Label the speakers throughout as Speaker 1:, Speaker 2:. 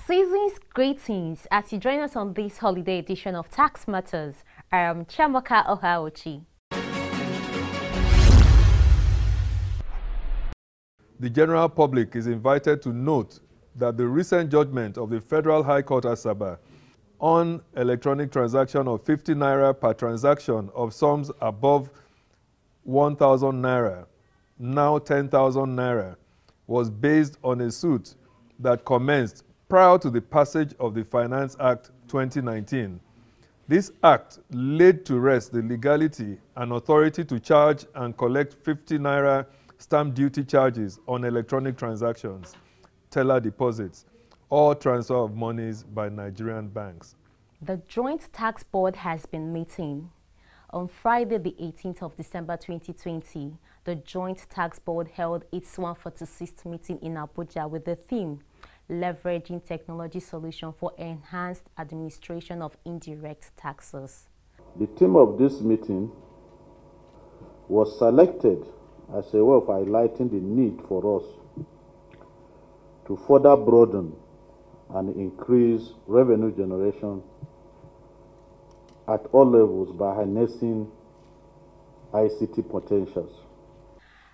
Speaker 1: Season's greetings as you join us on this holiday edition of Tax Matters. I am Chiamaka Ohaochi.
Speaker 2: The general public is invited to note that the recent judgment of the Federal High Court Asaba on electronic transaction of 50 naira per transaction of sums above 1,000 naira, now 10,000 naira, was based on a suit that commenced prior to the passage of the Finance Act 2019. This act laid to rest the legality and authority to charge and collect 50 naira stamp duty charges on electronic transactions, teller deposits, or transfer of monies by Nigerian banks.
Speaker 1: The Joint Tax Board has been meeting. On Friday, the 18th of December 2020, the Joint Tax Board held its 146th meeting in Abuja with the theme, Leveraging Technology Solution for Enhanced Administration of Indirect Taxes.
Speaker 3: The theme of this meeting was selected as a way of highlighting the need for us to further broaden and increase revenue generation at all levels by harnessing ICT potentials.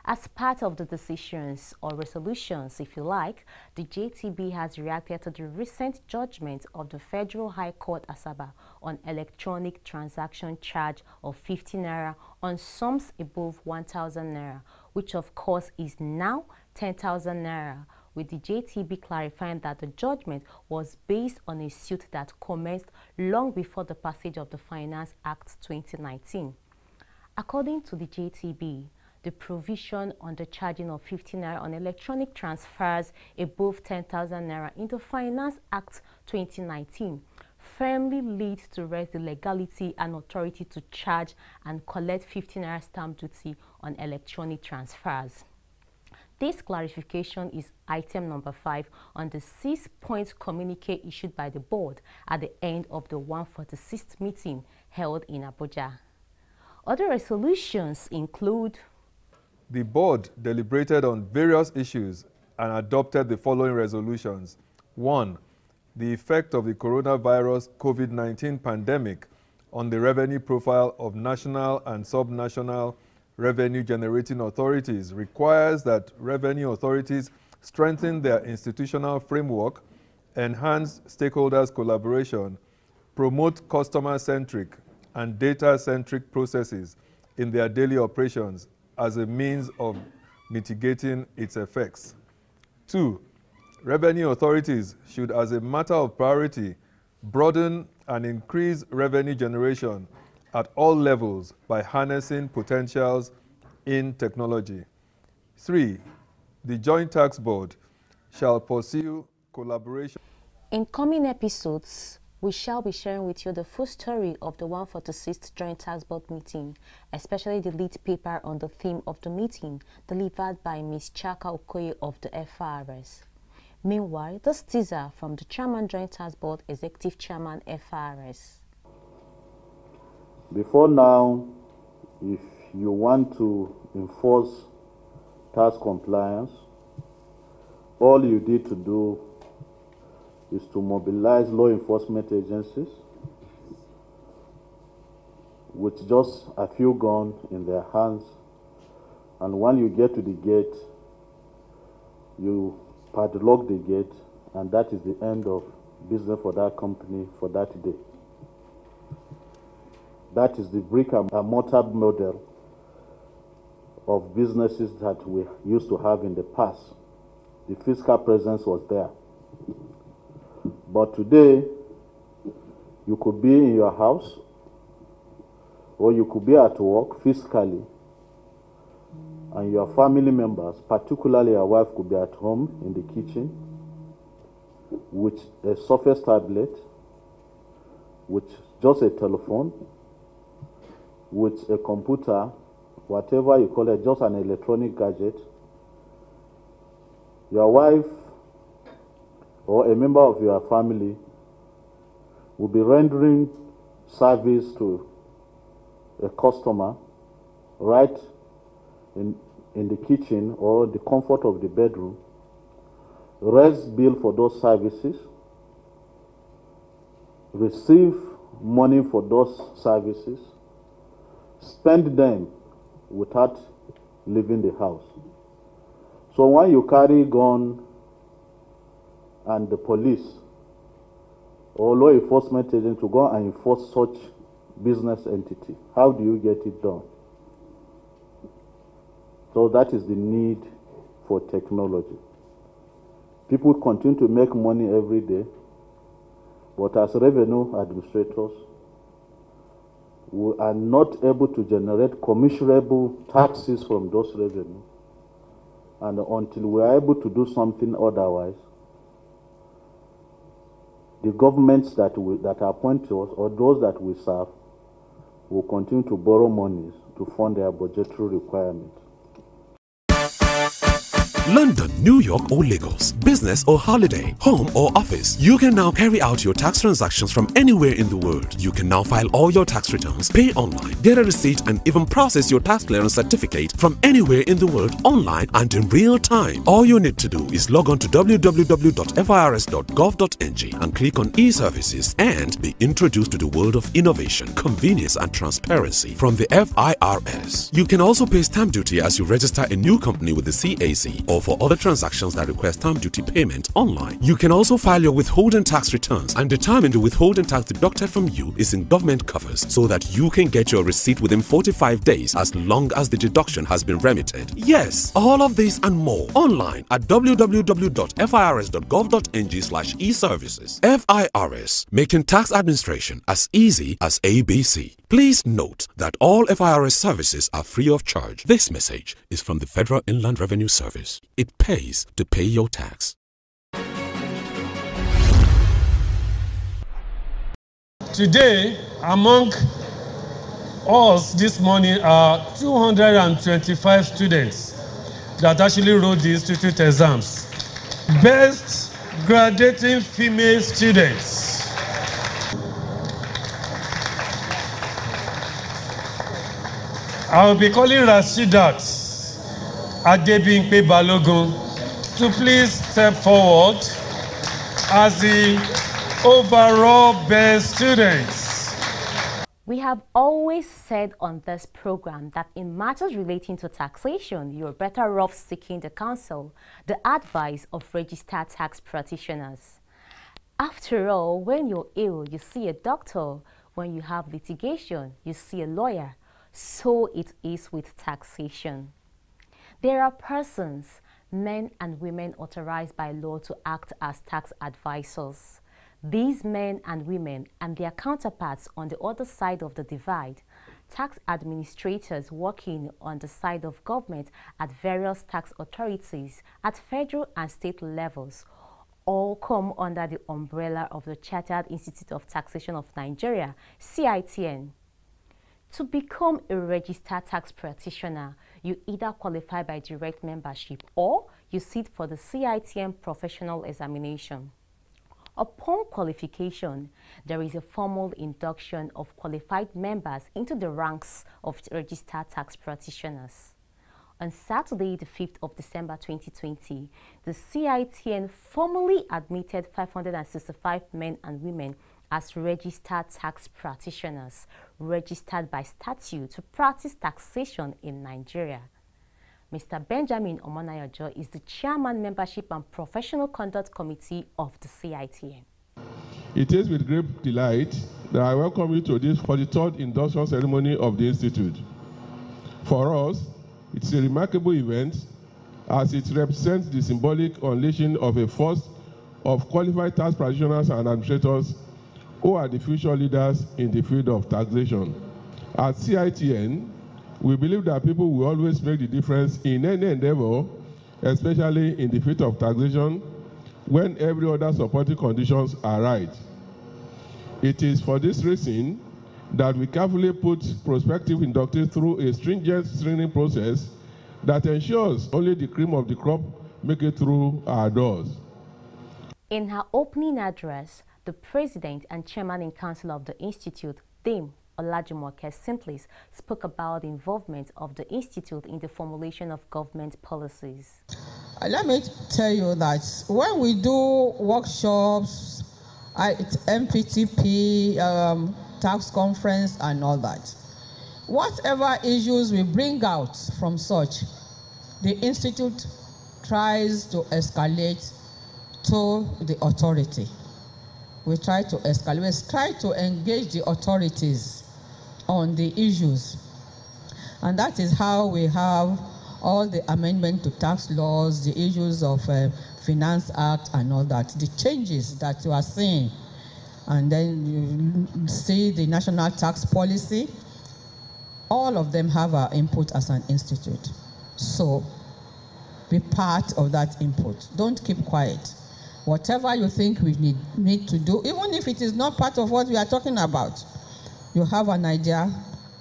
Speaker 1: As part of the decisions or resolutions, if you like, the JTB has reacted to the recent judgment of the Federal High Court Asaba on electronic transaction charge of 50 naira on sums above 1,000 naira, which of course is now 10,000 naira, with the JTB clarifying that the judgment was based on a suit that commenced long before the passage of the Finance Act 2019. According to the JTB, the provision on the charging of 50 naira on electronic transfers above 10,000 naira in the Finance Act 2019 firmly leads to rest the legality and authority to charge and collect 50 naira stamp duty on electronic transfers. This clarification is item number 5 on the 6-point communique issued by the board at the end of the 146th meeting held in Abuja. Other resolutions include:
Speaker 2: the board deliberated on various issues and adopted the following resolutions. 1. The effect of the coronavirus COVID-19 pandemic on the revenue profile of national and subnational revenue-generating authorities requires that revenue authorities strengthen their institutional framework, enhance stakeholders' collaboration, promote customer-centric and data-centric processes in their daily operations as a means of mitigating its effects. 2. Revenue authorities should, as a matter of priority, broaden and increase revenue generation at all levels by harnessing potentials in technology. 3. The Joint Tax Board shall pursue collaboration.
Speaker 1: In coming episodes, we shall be sharing with you the full story of the 146th Joint Tax Board meeting, especially the lead paper on the theme of the meeting delivered by Ms. Chaka Okoye of the FRS. Meanwhile, this teaser from the Chairman Joint Tax Board, Executive Chairman FRS.
Speaker 3: Before now, if you want to enforce tax compliance, all you need to do is to mobilize law enforcement agencies with just a few guns in their hands, and when you get to the gate, you padlock the gate, and that is the end of business for that company for that day. That is the brick and mortar model of businesses that we used to have in the past. The fiscal presence was there. But today, you could be in your house, or you could be at work physically, and your family members, particularly your wife, could be at home in the kitchen with a Surface tablet, with just a telephone, with a computer, whatever you call it, just an electronic gadget. Your wife or a member of your family will be rendering service to a customer right in the kitchen or the comfort of the bedroom, raise bill for those services, receive money for those services, spend them without leaving the house. So when you carry gun and the police or law enforcement agent to go and enforce such business entity, how do you get it done? So that is the need for technology. People continue to make money every day, but as revenue administrators, we are not able to generate commensurable taxes from those revenues. And until we are able to do something otherwise, the governments that appoint us or those that we serve will continue to borrow monies to fund their budgetary requirements.
Speaker 4: London, New York or Lagos, business or holiday, home or office, you can now carry out your tax transactions from anywhere in the world. You can now file all your tax returns, pay online, get a receipt and even process your tax clearance certificate from anywhere in the world online and in real time. All you need to do is log on to www.firs.gov.ng and click on e-services and be introduced to the world of innovation, convenience and transparency from the FIRS. You can also pay stamp duty as you register a new company with the CAC or for other transactions that require stamp duty payment online. You can also file your withholding tax returns and determine the withholding tax deducted from you is in government coffers so that you can get your receipt within 45 days as long as the deduction has been remitted. Yes, all of this and more online at www.firs.gov.ng/e-services. FIRS, making tax administration as easy as ABC. Please note that all FIRS services are free of charge. This message is from the Federal Inland Revenue Service. It pays to pay your tax.
Speaker 5: Today, among us this morning are 225 students that actually wrote the institute exams. Best graduating female students. I will be calling Rashidat Adebimpe Balogun to please step forward as the overall best students.
Speaker 1: We have always said on this program that in matters relating to taxation, you're better off seeking the counsel, the advice of registered tax practitioners. After all, when you're ill, you see a doctor. When you have litigation, you see a lawyer. So it is with taxation. There are persons, men and women authorized by law to act as tax advisors. These men and women and their counterparts on the other side of the divide, tax administrators working on the side of government at various tax authorities at federal and state levels, all come under the umbrella of the Chartered Institute of Taxation of Nigeria, CITN. To become a registered tax practitioner, you either qualify by direct membership or you sit for the CITN professional examination. Upon qualification, there is a formal induction of qualified members into the ranks of registered tax practitioners. On Saturday, the 5th of December 2020, the CITN formally admitted 565 men and women as registered tax practitioners, registered by statute to practice taxation in Nigeria. Mr. Benjamin Omonayojo is the Chairman, Membership and Professional Conduct Committee of the CITN.
Speaker 6: It is with great delight that I welcome you to this 43rd induction ceremony of the Institute. For us, it's a remarkable event as it represents the symbolic unleashing of a force of qualified tax practitioners and administrators who are the future leaders in the field of taxation. At CITN, we believe that people will always make the difference in any endeavor, especially in the field of taxation, when every other supporting conditions are right. It is for this reason that we carefully put prospective inductees through a stringent screening process that ensures only the cream of the crop make it through our doors.
Speaker 1: In her opening address, the President and Chairman in Council of the Institute, Dame Olajumoke Simplis, spoke about the involvement of the Institute in the formulation of government policies.
Speaker 7: Let me tell you that when we do workshops MPTP, tax conference, and all that. Whatever issues we bring out from such, the Institute tries to escalate to the authority. We try to escalate, we try to engage the authorities on the issues. And that is how we have all the amendment to tax laws, the issues of Finance Act and all that, the changes that you are seeing. And then you see the national tax policy. All of them have our input as an institute. So be part of that input. Don't keep quiet. Whatever you think we need to do, even if it is not part of what we are talking about, you have an idea,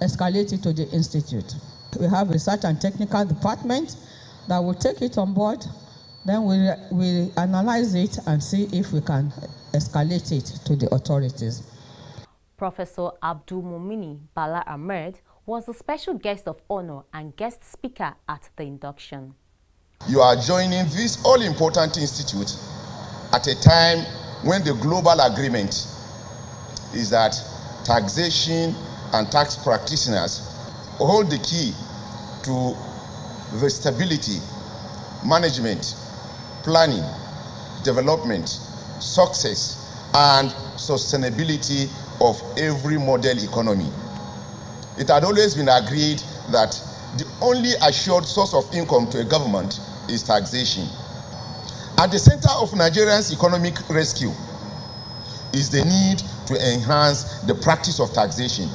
Speaker 7: escalate it to the institute. We have a research and technical department that will take it on board. Then we analyze it and see if we can escalate it to the authorities.
Speaker 1: Professor Abdulmumini Bala Ahmed was the special guest of honor and guest speaker at the induction.
Speaker 8: You are joining this all-important institute at a time when the global agreement is that taxation and tax practitioners hold the key to the stability, management, planning, development, success, and sustainability of every model economy. It had always been agreed that the only assured source of income to a government is taxation. At the center of Nigeria's economic rescue is the need to enhance the practice of taxation.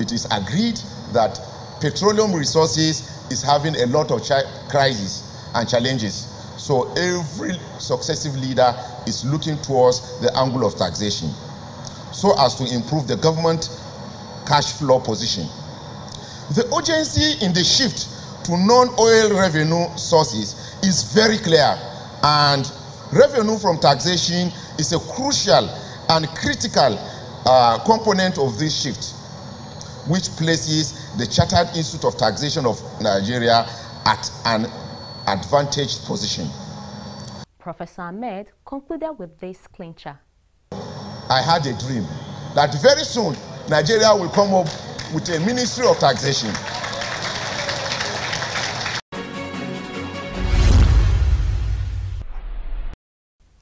Speaker 8: It is agreed that petroleum resources is having a lot of crises and challenges. So every successive leader is looking towards the angle of taxation so as to improve the government cash flow position. The urgency in the shift to non-oil revenue sources is very clear, and revenue from taxation is a crucial and critical component of this shift, which places the Chartered Institute of Taxation of Nigeria at an advantaged position.
Speaker 1: Professor Ahmed concluded with this clincher.
Speaker 8: I had a dream that very soon Nigeria will come up with a Ministry of Taxation.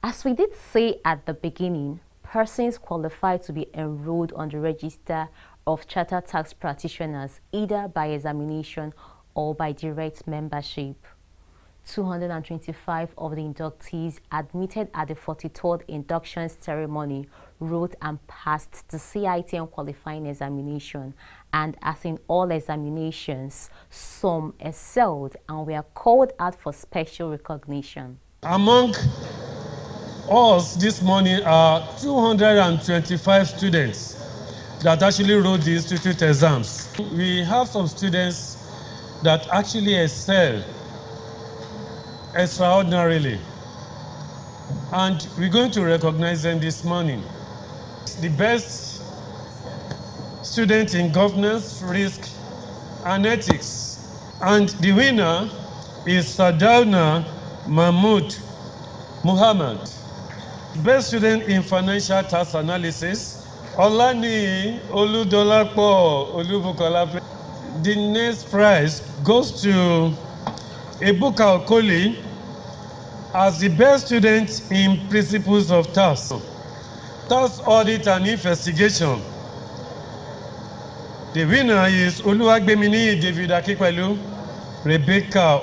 Speaker 1: As we did say at the beginning, persons qualified to be enrolled on the register of chartered tax practitioners either by examination or by direct membership. 225 of the inductees admitted at the 43rd induction ceremony wrote and passed the CITN qualifying examination, and as in all examinations, some excelled and were called out for special recognition.
Speaker 5: Among us this morning are 225 students that actually wrote the institute exams. We have some students that actually excel extraordinarily, and we're going to recognize them this morning. The best student in governance, risk, and ethics, and the winner is Sadauna Mahmoud Muhammad. Best student in financial tax analysis, Olani Oludolapo Olubukola. The next prize goes to Ebuka Okoli as the best student in principles of tax, tax audit and investigation. The winner is Oluwagbemini David Akipelu, Rebecca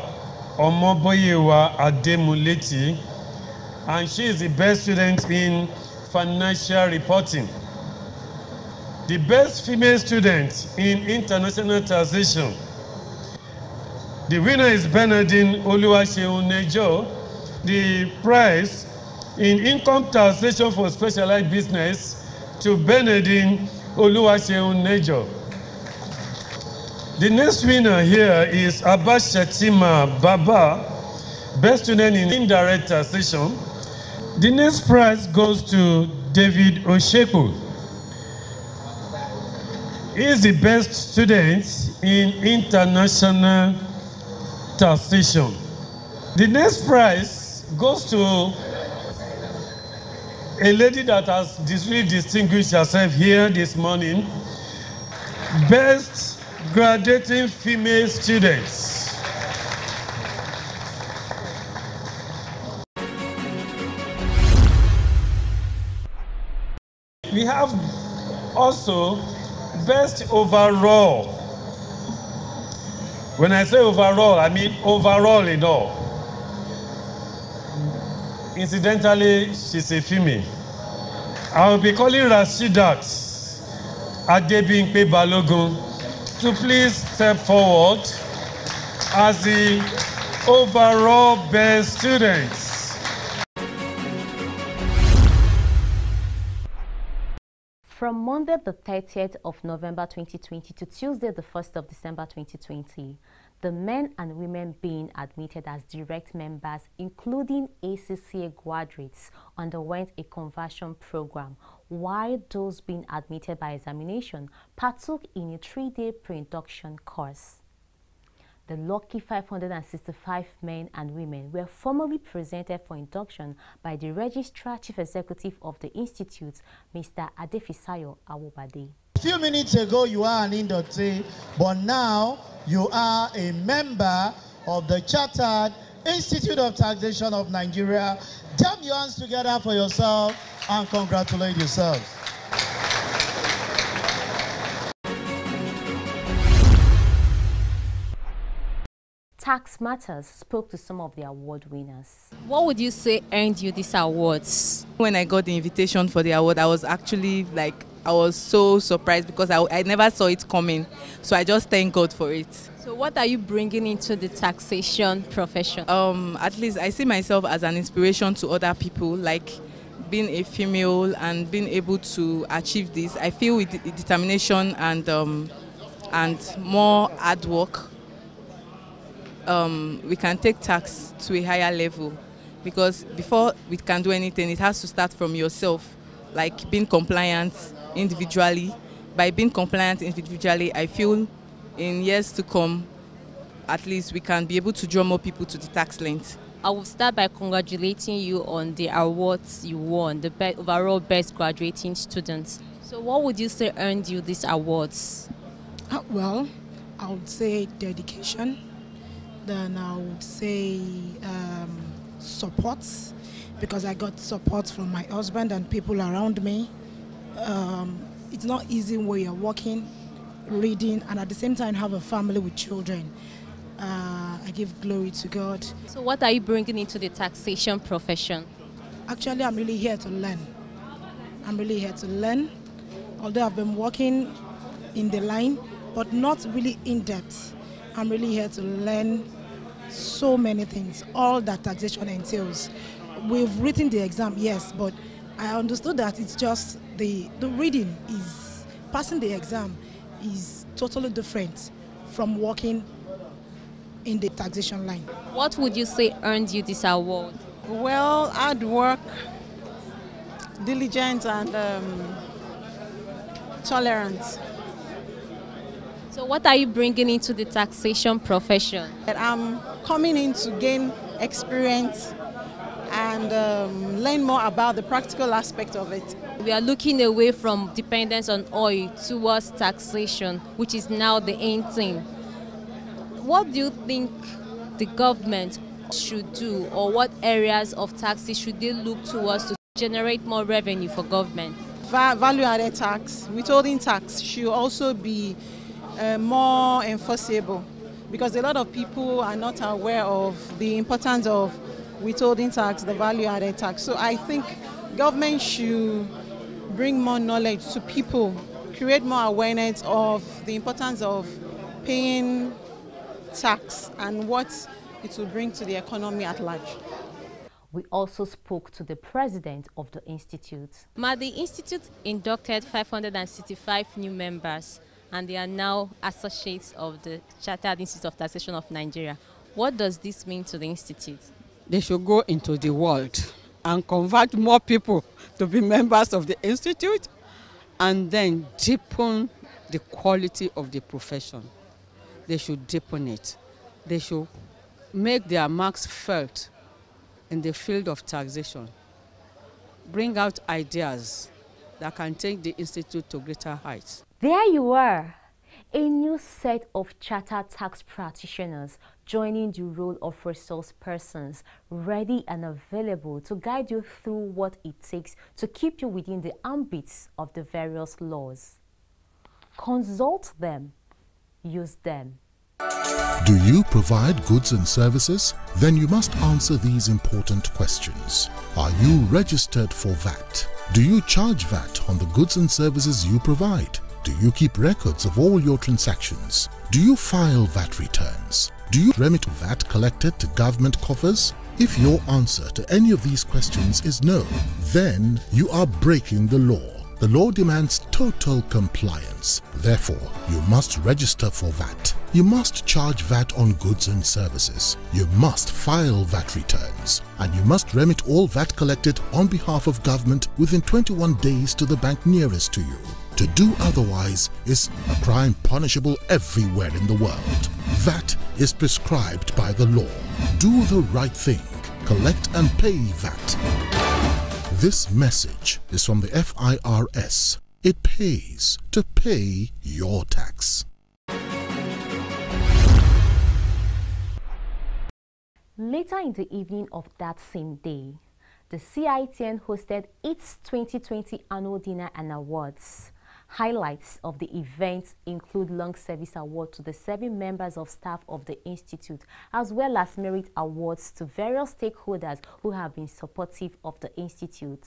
Speaker 5: Omoboyewa Ademuleti, and she is the best student in financial reporting. The best female student in international taxation. The winner is Bernardine Oluwaseun Nejo. The prize in income taxation for specialized business to Bernardine Oluwaseun Nejo. The next winner here is Abbas Shatima Baba, best student in indirect taxation. The next prize goes to David Osheku. He is the best student in international taxation. The next prize goes to a lady that has really distinguished herself here this morning, Best Graduating Female Students. We have also Best Overall. When I say overall, I mean overall in all. Incidentally, she's a female. I will be calling Rashidat Adebimpe Balogun to please step forward as the overall best students.
Speaker 1: From Monday the 30th of November 2020 to Tuesday the 1st of December 2020, the men and women being admitted as direct members, including ACCA graduates, underwent a conversion program, while those being admitted by examination partook in a 3-day pre-induction course. The lucky 565 men and women were formally presented for induction by the Registrar Chief Executive of the Institute, Mr. Adefisayo Awobade.
Speaker 9: A few minutes ago, you are an inductee, but now you are a member of the Chartered Institute of Taxation of Nigeria. Jam your hands together for yourself and congratulate yourselves.
Speaker 1: Tax Matters spoke to some of the award winners.
Speaker 10: What would you say earned you these awards?
Speaker 11: When I got the invitation for the award, I was actually I was so surprised because I never saw it coming. So I just thank God for it.
Speaker 10: So what are you bringing into the taxation profession?
Speaker 11: At least I see myself as an inspiration to other people, like being a female and being able to achieve this. I feel with determination and more hard work, we can take tax to a higher level, because before we can do anything, it has to start from yourself, like being compliant individually. By being compliant individually, I feel in years to come, at least we can be able to draw more people to the tax lanes.
Speaker 10: I will start by congratulating you on the awards you won, the overall best graduating students. So what would you say earned you these awards?
Speaker 12: Well, I would say dedication. Then I would say support, because I got support from my husband and people around me. It's not easy when you're working, reading, and at the same time have a family with children. I give glory to God.
Speaker 10: So what are you bringing into the taxation profession?
Speaker 12: Actually, I'm really here to learn. I'm really here to learn. Although I've been working in the line, but not really in depth. I'm really here to learn so many things, all that taxation entails. We've written the exam, yes, but I understood that it's just the reading is, passing the exam is totally different from working in the taxation line.
Speaker 10: What would you say earned you this award?
Speaker 13: Well, hard work, diligence, and tolerance.
Speaker 10: So what are you bringing into the taxation profession?
Speaker 13: I'm coming in to gain experience and learn more about the practical aspect of it.
Speaker 10: We are looking away from dependence on oil towards taxation, which is now the aim thing. What do you think the government should do, or what areas of taxes should they look towards to generate more revenue for government?
Speaker 13: Value-added tax, withholding tax should also be more enforceable, because a lot of people are not aware of the importance of withholding tax, the value-added tax. So I think government should bring more knowledge to people, create more awareness of the importance of paying tax and what it will bring to the economy at large.
Speaker 1: We also spoke to the president of the institute.
Speaker 10: The institute inducted 565 new members, and they are now associates of the Chartered Institute of Taxation of Nigeria. What does this mean to the institute?
Speaker 14: They should go into the world and convert more people to be members of the institute, and then deepen the quality of the profession. They should deepen it. They should make their marks felt in the field of taxation. bring out ideas that can take the institute to greater heights.
Speaker 1: There you are, a new set of chartered tax practitioners joining the role of resource persons, ready and available to guide you through what it takes to keep you within the ambits of the various laws. Consult them, use them.
Speaker 15: Do you provide goods and services? Then you must answer these important questions. Are you registered for VAT? Do you charge VAT on the goods and services you provide? Do you keep records of all your transactions? Do you file VAT returns? Do you remit VAT collected to government coffers? If your answer to any of these questions is no, then you are breaking the law. The law demands total compliance. Therefore, you must register for VAT. You must charge VAT on goods and services. You must file VAT returns. And you must remit all VAT collected on behalf of government within 21 days to the bank nearest to you. To do otherwise is a crime punishable everywhere in the world. VAT is prescribed by the law. Do the right thing. Collect and pay VAT. This message is from the FIRS. It pays to pay your tax.
Speaker 1: Later in the evening of that same day, the CITN hosted its 2020 annual dinner and awards. Highlights of the event include Long Service Award to the 7 members of staff of the Institute, as well as merit awards to various stakeholders who have been supportive of the Institute.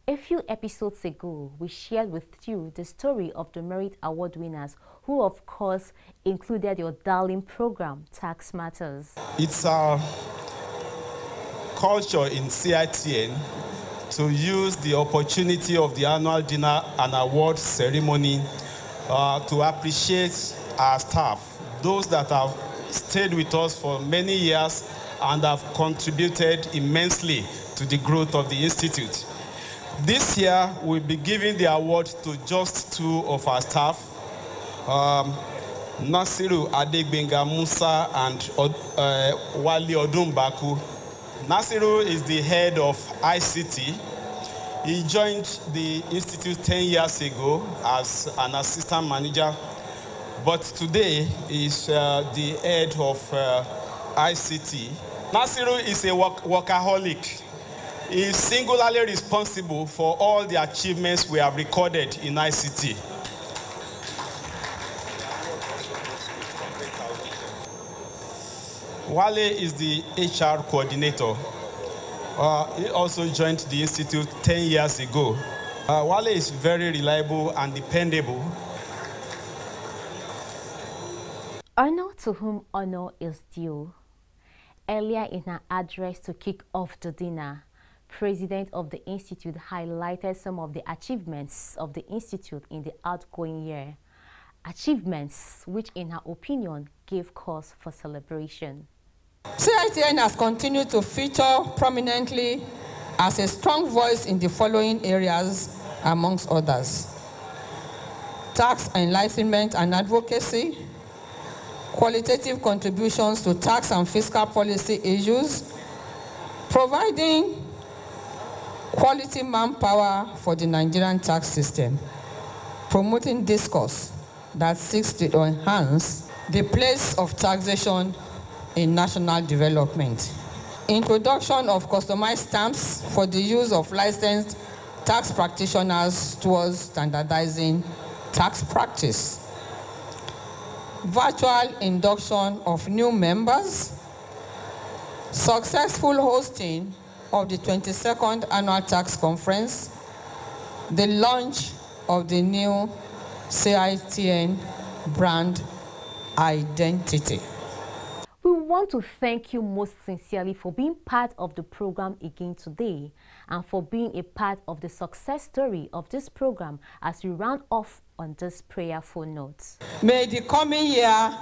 Speaker 1: A few episodes ago, we shared with you the story of the Merit Award winners, who of course included your darling program, Tax Matters.
Speaker 16: It's our culture in CITN to use the opportunity of the annual dinner and award ceremony to appreciate our staff, those that have stayed with us for many years and have contributed immensely to the growth of the Institute. This year, we'll be giving the award to just 2 of our staff, Nasiru Adegbenga Musa and Wali Odumbaku. Nasiru is the head of ICT. He joined the Institute 10 years ago as an assistant manager, but today is the head of ICT. Nasiru is a workaholic. He is singularly responsible for all the achievements we have recorded in ICT. Wale is the HR coordinator. He also joined the Institute 10 years ago. Wale is very reliable and dependable.
Speaker 1: Honor to whom honor is due. Earlier in her address to kick off the dinner, President of the Institute highlighted some of the achievements of the Institute in the outgoing year. Achievements which, in her opinion, gave cause for celebration.
Speaker 7: CITN has continued to feature prominently as a strong voice in the following areas, amongst others: tax enlightenment and advocacy, qualitative contributions to tax and fiscal policy issues, providing quality manpower for the Nigerian tax system, promoting discourse that seeks to enhance the place of taxation in national development, introduction of customized stamps for the use of licensed tax practitioners towards standardizing tax practice, virtual induction of new members, successful hosting of the 22nd Annual Tax Conference, the launch of the new CITN brand identity.
Speaker 1: We want to thank you most sincerely for being part of the program again today and for being a part of the success story of this program as we round off on this prayerful note.
Speaker 7: May the coming year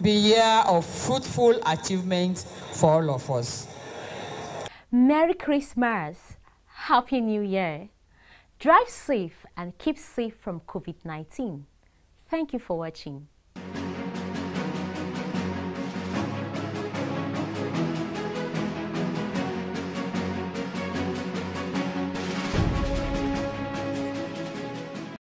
Speaker 7: be a year of fruitful achievement for all of us.
Speaker 1: Merry Christmas, Happy New Year. Drive safe and keep safe from COVID-19. Thank you for watching.